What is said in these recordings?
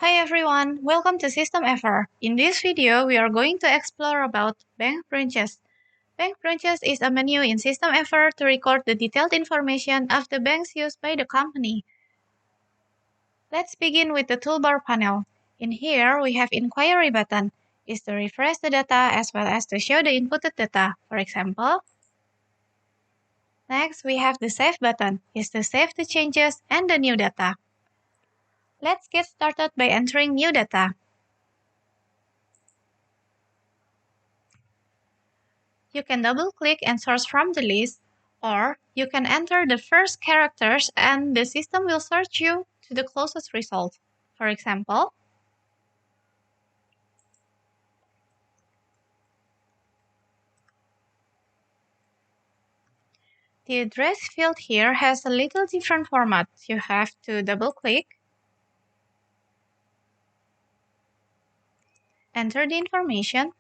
Hi everyone, welcome to SystemEver. In this video, we are going to explore about bank branches. Bank branches is a menu in SystemEver to record the detailed information of the banks used by the company. Let's begin with the toolbar panel. In here, we have inquiry button, is to refresh the data as well as to show the inputted data, for example. Next, we have the save button, is to save the changes and the new data. Let's get started by entering new data. You can double-click and search from the list, or you can enter the first characters and the system will search you to the closest result. For example, the address field here has a little different format. You have to double-click, enter the information,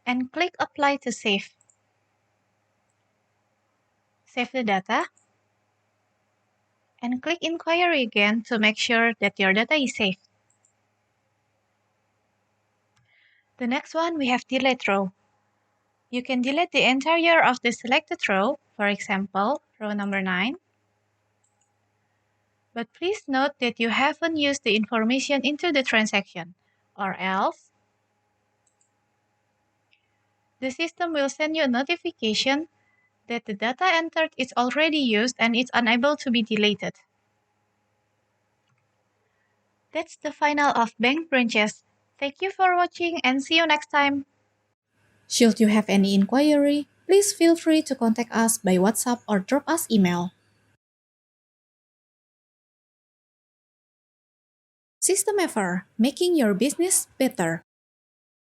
and click Apply to save. Save the data, and click Inquiry again to make sure that your data is safe. The next one, we have Delete Row. You can delete the entire of the selected row, for example, row number 9. But please note that you haven't used the information into the transaction, or else the system will send you a notification that the data entered is already used and it's unable to be deleted. That's the final of bank branches. Thank you for watching and see you next time. Should you have any inquiry, please feel free to contact us by WhatsApp or drop us email. SystemEver, making your business better.